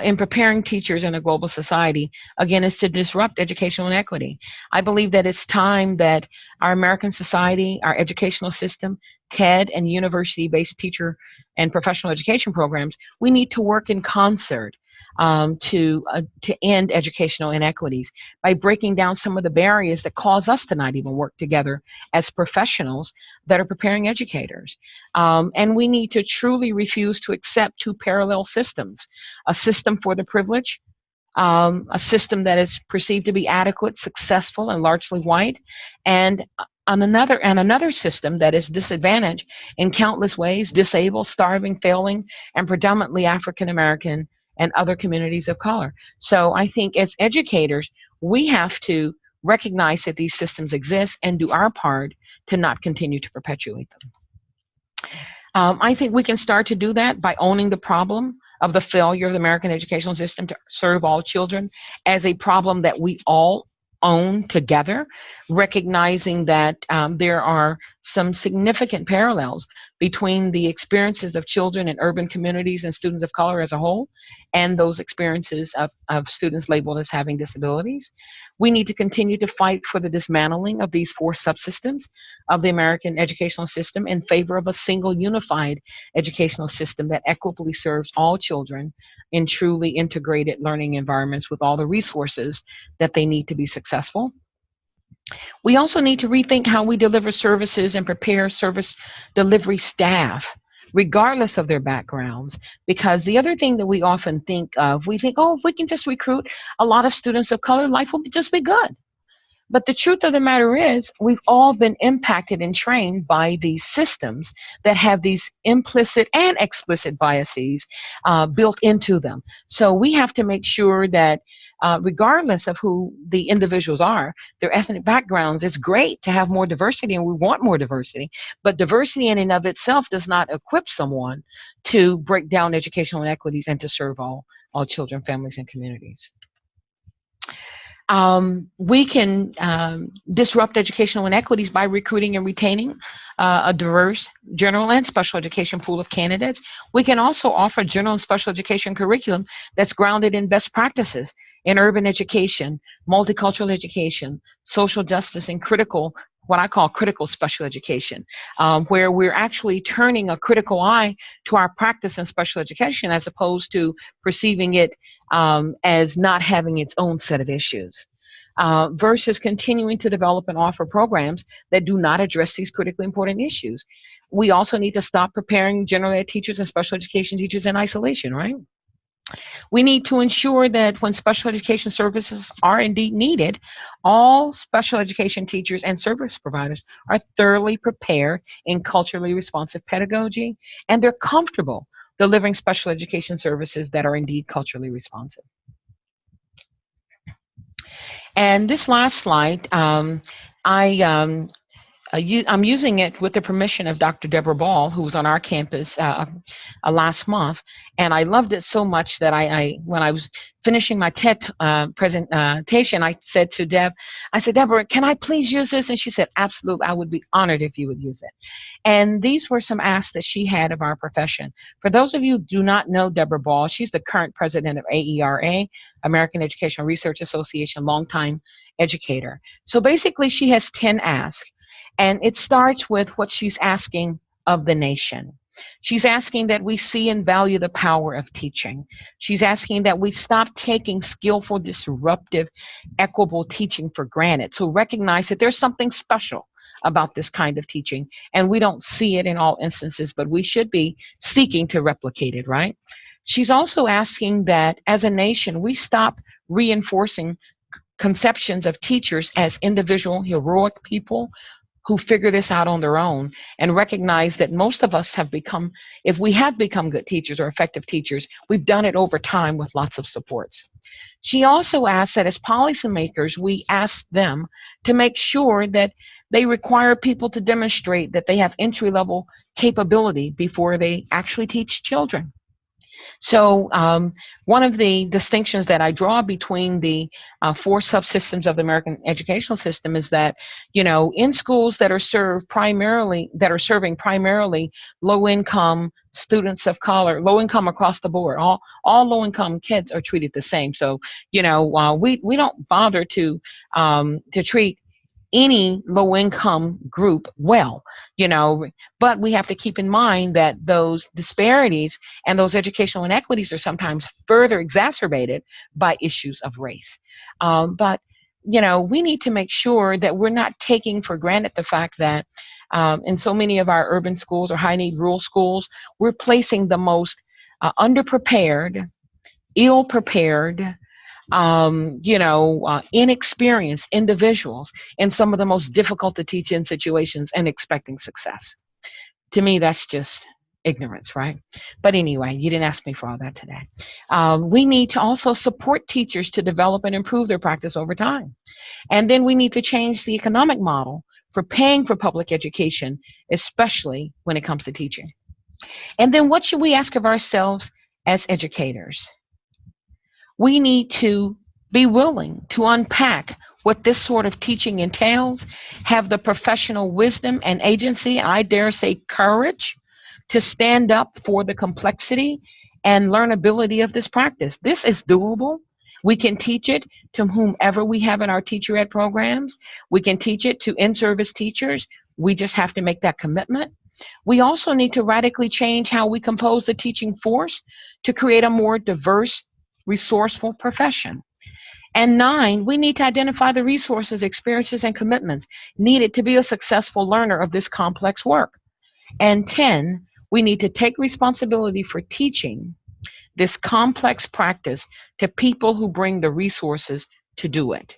[SPEAKER 3] in preparing teachers in a global society, again, is to disrupt educational inequity. I believe that it's time that our American society, our educational system, TED and university-based teacher and professional education programs, we need to work in concert to end educational inequities by breaking down some of the barriers that cause us to not even work together as professionals that are preparing educators. And we need to truly refuse to accept two parallel systems, a system for the privileged, a system that is perceived to be adequate, successful, and largely white, and another system that is disadvantaged in countless ways, disabled, starving, failing, and predominantly African American and other communities of color. So I think as educators, we have to recognize that these systems exist and do our part to not continue to perpetuate them. I think we can start to do that by owning the problem of the failure of the American educational system to serve all children as a problem that we all own together, recognizing that there are some significant parallels between the experiences of children in urban communities and students of color as a whole, and those experiences of students labeled as having disabilities. We need to continue to fight for the dismantling of these four subsystems of the American educational system in favor of a single unified educational system that equitably serves all children in truly integrated learning environments with all the resources that they need to be successful. We also need to rethink how we deliver services and prepare service delivery staff, regardless of their backgrounds. Because the other thing that we often think of, we think, oh, if we can just recruit a lot of students of color, life will just be good. But the truth of the matter is, we've all been impacted and trained by these systems that have these implicit and explicit biases built into them. So we have to make sure that regardless of who the individuals are, their ethnic backgrounds, it's great to have more diversity, and we want more diversity. But diversity in and of itself does not equip someone to break down educational inequities and to serve all children, families, and communities. We can disrupt educational inequities by recruiting and retaining a diverse general and special education pool of candidates. We can also offer general and special education curriculum that's grounded in best practices in urban education, multicultural education, social justice, and what I call critical special education, where we're actually turning a critical eye to our practice in special education as opposed to perceiving it as not having its own set of issues, versus continuing to develop and offer programs that do not address these critically important issues. We also need to stop preparing general ed teachers and special education teachers in isolation, right? We need to ensure that when special education services are indeed needed, all special education teachers and service providers are thoroughly prepared in culturally responsive pedagogy, and they're comfortable delivering special education services that are indeed culturally responsive. And this last slide, I I'm using it with the permission of Dr. Deborah Ball, who was on our campus last month, and I loved it so much that when I was finishing my TED presentation, I said to Deb, I said, Deborah, can I please use this? And she said, absolutely, I would be honored if you would use it. And these were some asks that she had of our profession. For those of you who do not know Deborah Ball, she's the current president of AERA, American Educational Research Association, longtime educator. So basically, she has 10 asks. And it starts with what she's asking of the nation. She's asking that we see and value the power of teaching. She's asking that we stop taking skillful, disruptive, equitable teaching for granted. So recognize that there's something special about this kind of teaching, and we don't see it in all instances, but we should be seeking to replicate it, right? She's also asking that as a nation, we stop reinforcing conceptions of teachers as individual heroic people who figure this out on their own, and recognize that most of us have become, if we have become good teachers or effective teachers, we've done it over time with lots of supports. She also asked that as policymakers, we ask them to make sure that they require people to demonstrate that they have entry-level capability before they actually teach children. So one of the distinctions that I draw between the 4 subsystems of the American educational system is that, in schools that are serving primarily low-income students of color, low-income across the board, all low-income kids are treated the same. So, we don't bother to treat any low-income group well, but we have to keep in mind that those disparities and those educational inequities are sometimes further exacerbated by issues of race. But we need to make sure that we're not taking for granted the fact that in so many of our urban schools or high-need rural schools, we're placing the most underprepared, ill-prepared, inexperienced individuals in some of the most difficult to teach in situations and expecting success. To me, that's just ignorance, right? But anyway, you didn't ask me for all that today. We need to also support teachers to develop and improve their practice over time. And then we need to change the economic model for paying for public education, especially when it comes to teaching. And then what should we ask of ourselves as educators? We need to be willing to unpack what this sort of teaching entails, have the professional wisdom and agency, I dare say courage, to stand up for the complexity and learnability of this practice. This is doable. We can teach it to whomever we have in our teacher ed programs. We can teach it to in-service teachers. We just have to make that commitment. We also need to radically change how we compose the teaching force to create a more diverse, resourceful profession. And 9, we need to identify the resources, experiences, and commitments needed to be a successful learner of this complex work. And 10, we need to take responsibility for teaching this complex practice to people who bring the resources to do it.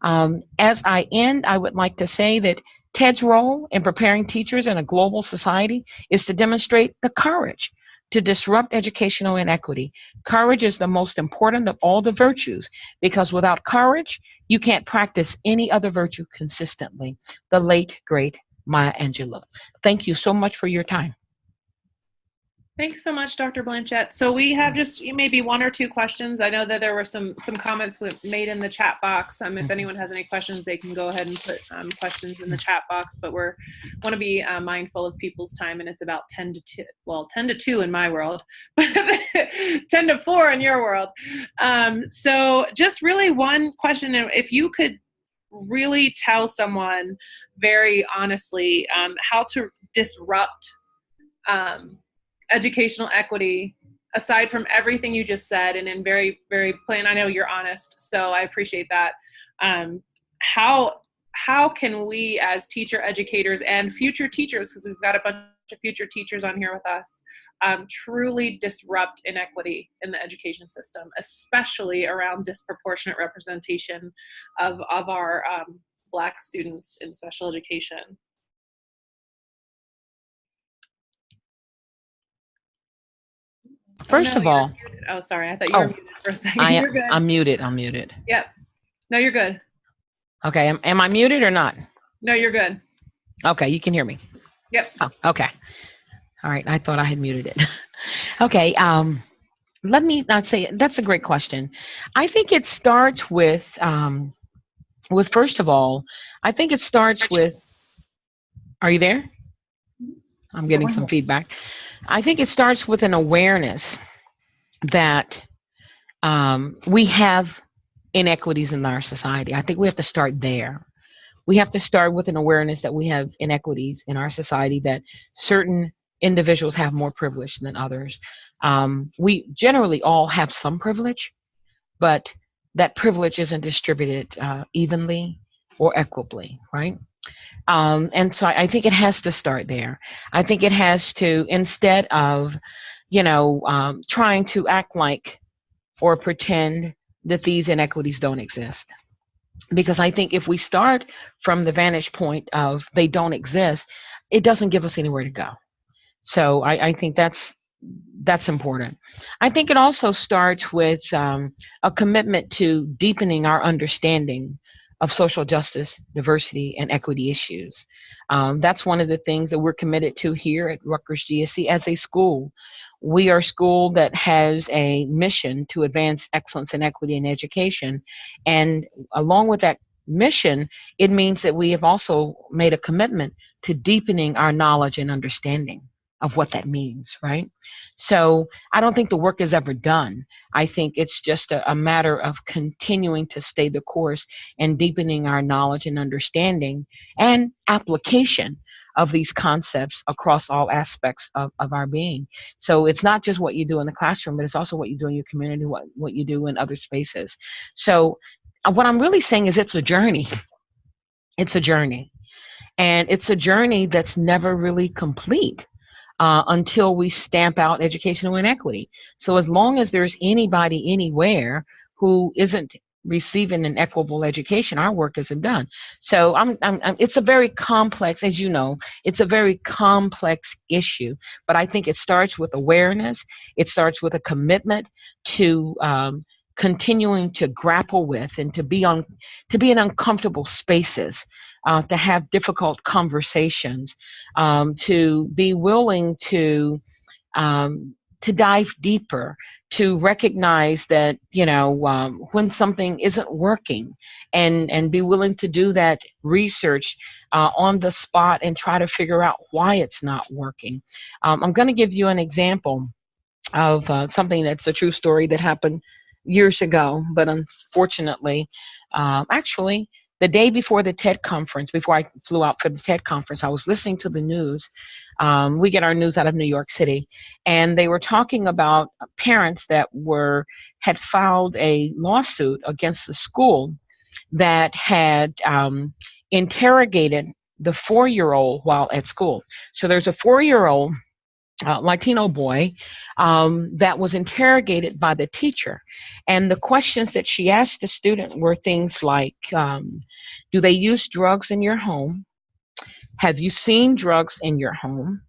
[SPEAKER 3] As I end, I would like to say that TED's role in preparing teachers in a global society is to demonstrate the courage to disrupt educational inequity. Courage is the most important of all the virtues, because without courage, you can't practice any other virtue consistently. The late, great Maya Angelou. Thank you so much for your time.
[SPEAKER 1] Thanks so much, Dr. Blanchett. So we have just maybe 1 or 2 questions. I know that there were some comments made in the chat box. If anyone has any questions, they can go ahead and put questions in the chat box, but we want to be mindful of people's time, and it's about 10 to 2, well, 10 to 2 in my world, 10 to 4 in your world. So just really one question, if you could really tell someone very honestly how to disrupt educational equity, aside from everything you just said, and in very, very plain, I know you're honest, so I appreciate that. How can we as teacher educators and future teachers, because we've got a bunch of future teachers on here with us, truly disrupt inequity in the education system, especially around disproportionate representation of our Black students in special education?
[SPEAKER 3] First of all,
[SPEAKER 1] oh, sorry, I thought you were muted for a second. You're good.
[SPEAKER 3] I'm muted.
[SPEAKER 1] Yep. No, you're good.
[SPEAKER 3] Okay, am I muted or not?
[SPEAKER 1] No, you're good.
[SPEAKER 3] Okay, you can hear me.
[SPEAKER 1] Yep.
[SPEAKER 3] Oh, okay. All right. I thought I had muted it. Okay. Let me not say that's a great question. I think it starts with first of all, I think it starts with. Are you there? I'm getting some feedback. I think it starts with an awareness that we have inequities in our society. I think we have to start there. We have to start with an awareness that we have inequities in our society, that certain individuals have more privilege than others. We generally all have some privilege, but that privilege isn't distributed evenly or equitably, right? And so I think it has to start there. I think it has to, instead of, trying to act like or pretend that these inequities don't exist. Because I think if we start from the vantage point of they don't exist, it doesn't give us anywhere to go. So I think that's important. I think it also starts with a commitment to deepening our understanding of social justice, diversity, and equity issues. That's one of the things that we're committed to here at Rutgers GSC as a school. We are a school that has a mission to advance excellence and equity in education. And along with that mission, it means that we have also made a commitment to deepening our knowledge and understanding of what that means, right? So I don't think the work is ever done. I think it's just a matter of continuing to stay the course and deepening our knowledge and understanding and application of these concepts across all aspects of our being. So it's not just what you do in the classroom, but it's also what you do in your community, what you do in other spaces. So what I'm really saying is it's a journey. It's a journey. And it's a journey that's never really complete until we stamp out educational inequity. So as long as there's anybody anywhere who isn't receiving an equitable education, our work isn't done. So it's a very complex, as you know, it's a very complex issue. But I think it starts with awareness. It starts with a commitment to continuing to grapple with and to be in uncomfortable spaces, to have difficult conversations, to be willing to dive deeper, to recognize that when something isn't working, and be willing to do that research on the spot and try to figure out why it's not working. I'm going to give you an example of something that's a true story that happened years ago, but unfortunately, actually, the day before the TED conference, before I flew out for the TED conference, I was listening to the news. We get our news out of New York City, and they were talking about parents that had filed a lawsuit against the school that had interrogated the 4-year-old while at school. So there's a 4-year-old Latino boy that was interrogated by the teacher. And the questions that she asked the student were things like, do they use drugs in your home? Have you seen drugs in your home?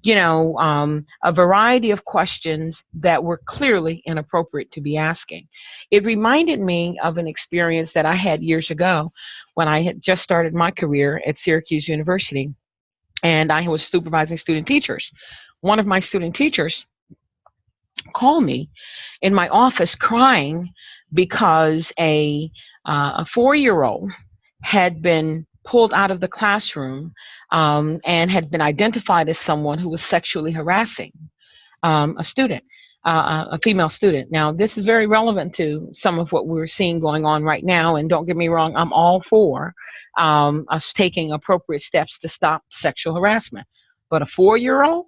[SPEAKER 3] A variety of questions that were clearly inappropriate to be asking. It reminded me of an experience that I had years ago when I had just started my career at Syracuse University, and I was supervising student teachers. One of my student teachers called me in my office crying because a 4-year-old had been pulled out of the classroom and had been identified as someone who was sexually harassing a student, a female student. Now, this is very relevant to some of what we're seeing going on right now. And don't get me wrong, I'm all for us taking appropriate steps to stop sexual harassment. But a 4-year-old?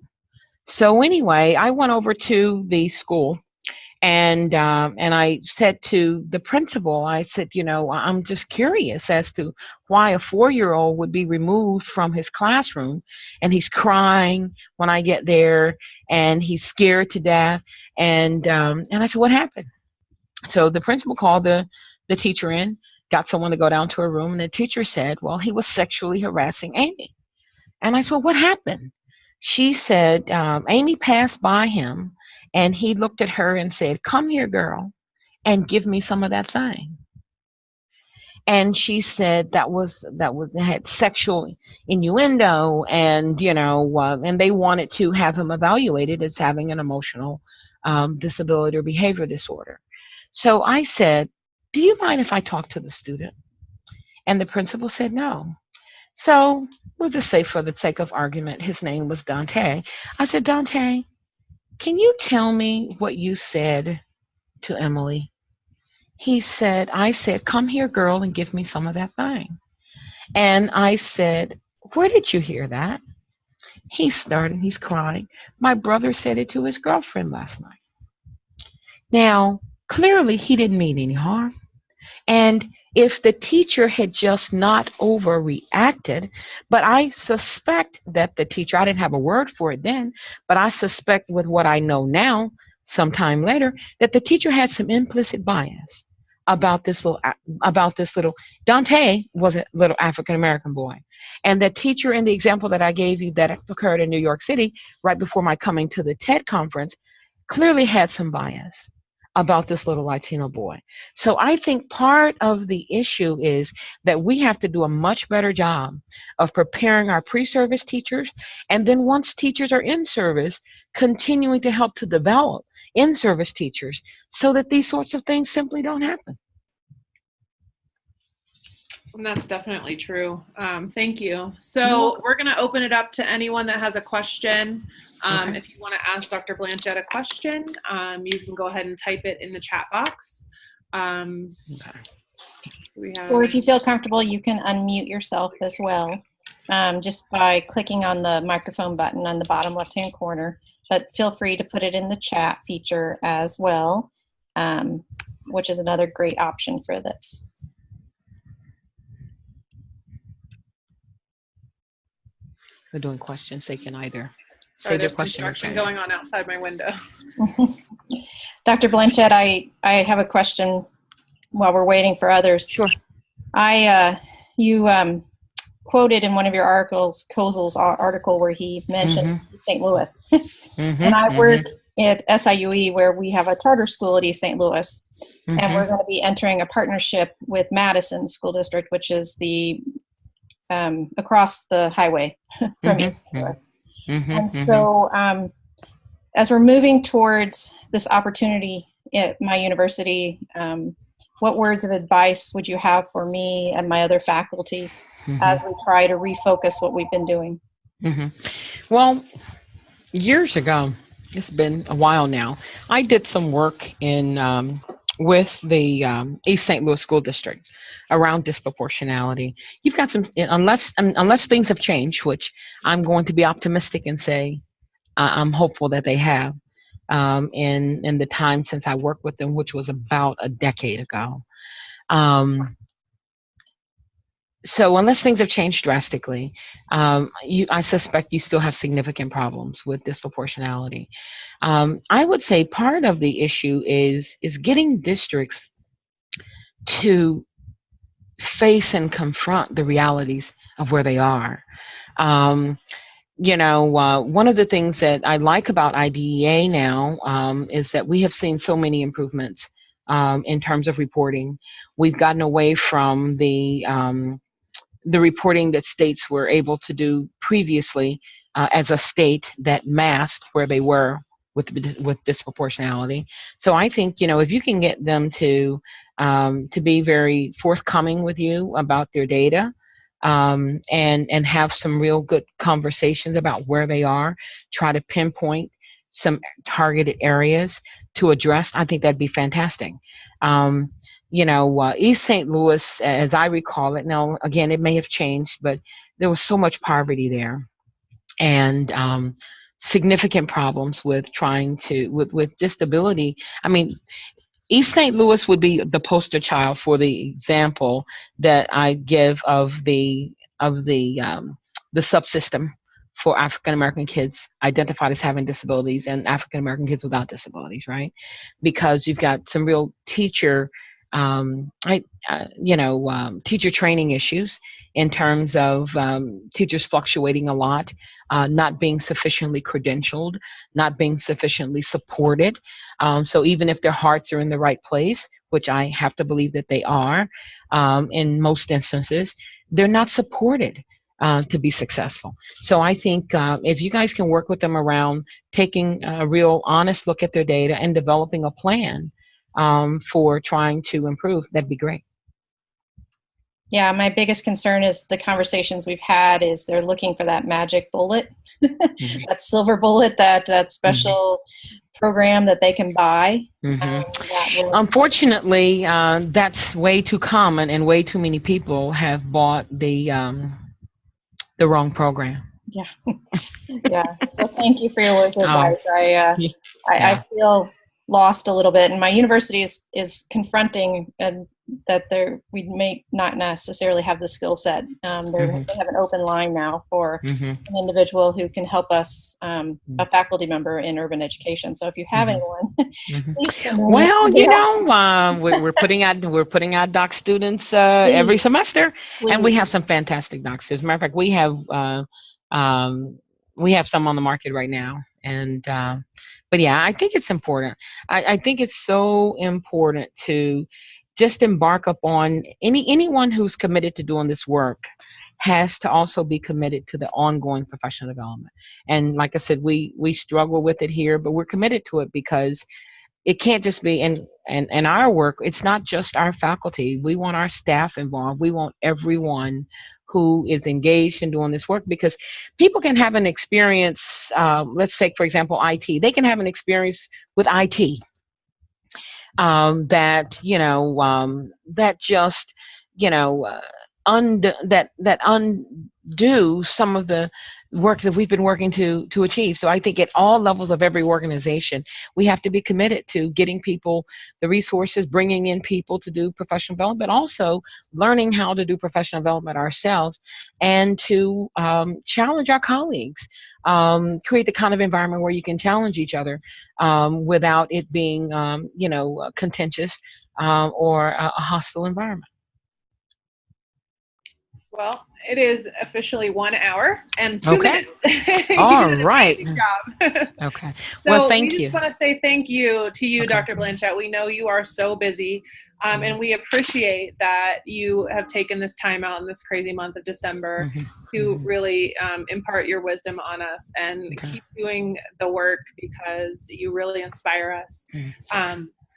[SPEAKER 3] So anyway, I went over to the school and I said to the principal, I said, I'm just curious as to why a 4-year-old would be removed from his classroom, and he's crying when I get there, and he's scared to death. And I said, what happened? So the principal called the teacher in, got someone to go down to her room, and the teacher said, well, he was sexually harassing Amy. And I said, well, what happened? She said, Amy passed by him, and he looked at her and said, come here, girl, and give me some of that thing. And she said that had sexual innuendo, and and they wanted to have him evaluated as having an emotional disability or behavior disorder. So I said, do you mind if I talk to the student? And the principal said no. So we'll just say, for the sake of argument, his name was Dante. I said, Dante, can you tell me what you said to Emily? I said, come here, girl, and give me some of that thing. And I said, where did you hear that? He started, he's crying. My brother said it to his girlfriend last night. Now, clearly, he didn't mean any harm. And if the teacher had just not overreacted, but I suspect that the teacher, I didn't have a word for it then, but I suspect with what I know now, sometime later, that the teacher had some implicit bias about this little Dante was a little African American boy. And the teacher in the example that I gave you that occurred in New York City right before my coming to the TED conference clearly had some bias about this little Latino boy. So I think part of the issue is that we have to do a much better job of preparing our pre-service teachers, and then once teachers are in service, continuing to help to develop in-service teachers so that these sorts of things simply don't happen.
[SPEAKER 1] And that's definitely true. Thank you. So we're going to open it up to anyone that has a question.
[SPEAKER 3] Okay.
[SPEAKER 1] If you want to ask Dr. Blanchett a question, you can go ahead and type it in the chat box.
[SPEAKER 3] Okay.
[SPEAKER 2] Or if you feel comfortable, you can unmute yourself as well, just by clicking on the microphone button on the bottom left-hand corner. But feel free to put it in the chat feature as well, which is another great option for this.
[SPEAKER 3] We're doing questions. They can either
[SPEAKER 1] Sorry,
[SPEAKER 3] say their
[SPEAKER 1] there's
[SPEAKER 3] question or
[SPEAKER 1] construction
[SPEAKER 3] say
[SPEAKER 1] going on outside my window.
[SPEAKER 2] Dr. Blanchett, I have a question while we're waiting for others.
[SPEAKER 3] Sure.
[SPEAKER 2] You quoted in one of your articles, Kozel's article, where he mentioned St. Louis. And I work at SIUE, where we have a charter school at East St. Louis. And we're going to be entering a partnership with Madison School District, which is the across the highway from East St. Louis. And so as we're moving towards this opportunity at my university, what words of advice would you have for me and my other faculty as we try to refocus what we've been doing?
[SPEAKER 3] Well, years ago, it's been a while now, I did some work in with the East St. Louis School District around disproportionality. You've got some, unless things have changed, which I'm going to be optimistic and say I'm hopeful that they have in the time since I worked with them, which was about a decade ago. So unless things have changed drastically, I suspect you still have significant problems with disproportionality. I would say part of the issue is getting districts to face and confront the realities of where they are. One of the things that I like about IDEA now is that we have seen so many improvements in terms of reporting. We've gotten away from the reporting that states were able to do previously as a state that masked where they were with disproportionality. So I think, if you can get them to be very forthcoming with you about their data, and have some real good conversations about where they are, try to pinpoint some targeted areas to address, I think that'd be fantastic. East St. Louis, as I recall it, now again, it may have changed, but there was so much poverty there, and significant problems with trying to, with disability. I mean, East St. Louis would be the poster child for the example that I give of the subsystem for African American kids identified as having disabilities and African American kids without disabilities, right? Because you've got some real teacher teacher training issues in terms of teachers fluctuating a lot not being sufficiently credentialed, not being sufficiently supported. So even if their hearts are in the right place, which I have to believe that they are, in most instances, they're not supported to be successful. So I think if you guys can work with them around taking a real honest look at their data and developing a plan for trying to improve, that'd be great.
[SPEAKER 2] Yeah, my biggest concern is the conversations we've had is they're looking for that magic bullet, that silver bullet, that special program that they can buy.
[SPEAKER 3] Unfortunately, that's way too common, and way too many people have bought the wrong program.
[SPEAKER 2] Yeah, yeah. So thank you for your words of advice. I feel lost a little bit, and my university is confronting that we may not necessarily have the skill set. They have an open line now for an individual who can help us, a faculty member in urban education. So if you have anyone, please send them.
[SPEAKER 3] Well, you know, we're putting out doc students every semester, and we have some fantastic doc students. As a matter of fact, we have some on the market right now, and but yeah, I think it's important. I think it's so important to just embark upon anyone who's committed to doing this work has to also be committed to the ongoing professional development. And like I said, we struggle with it here, but we're committed to it because it can't just be in our work. It's not just our faculty. We want our staff involved. We want everyone who is engaged in doing this work, because people can have an experience. Let's take, for example, IT. They can have an experience with IT. That just undo some of the work that we've been working to achieve. So I think at all levels of every organization, we have to be committed to getting people the resources, bringing in people to do professional development, but also learning how to do professional development ourselves, and to challenge our colleagues, create the kind of environment where you can challenge each other without it being contentious or a hostile environment.
[SPEAKER 1] Well, it is officially 1 hour and 2 minutes.
[SPEAKER 3] All right.
[SPEAKER 1] Job.
[SPEAKER 3] Okay. Well, thank you.
[SPEAKER 1] We just want to say thank you to you, Dr. Blanchett. We know you are so busy, and we appreciate that you have taken this time out in this crazy month of December to really impart your wisdom on us, and keep doing the work, because you really inspire us.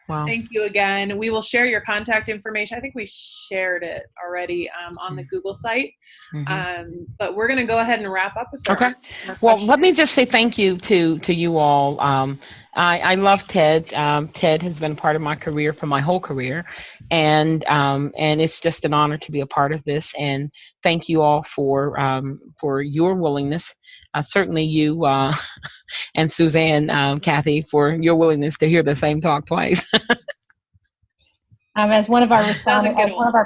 [SPEAKER 1] Wow. Thank you again. We will share your contact information. I think we shared it already on the Google site. But we're going to go ahead and wrap up with our
[SPEAKER 3] Well, let me just say thank you to you all. I love TED. TED has been part of my career for my whole career, and it's just an honor to be a part of this. And thank you all for your willingness. Certainly you and Suzanne, Kathy, for your willingness to hear the same talk twice.
[SPEAKER 2] As one of our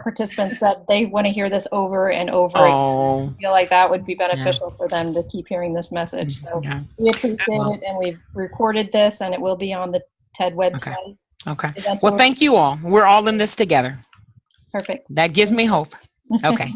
[SPEAKER 2] participants said, they want to hear this over and over again. I feel like that would be beneficial for them to keep hearing this message. So we appreciate it, and we've recorded this, and it will be on the TED website.
[SPEAKER 3] Okay. Well, thank you all. We're all in this together.
[SPEAKER 2] Perfect.
[SPEAKER 3] That gives me hope. Okay.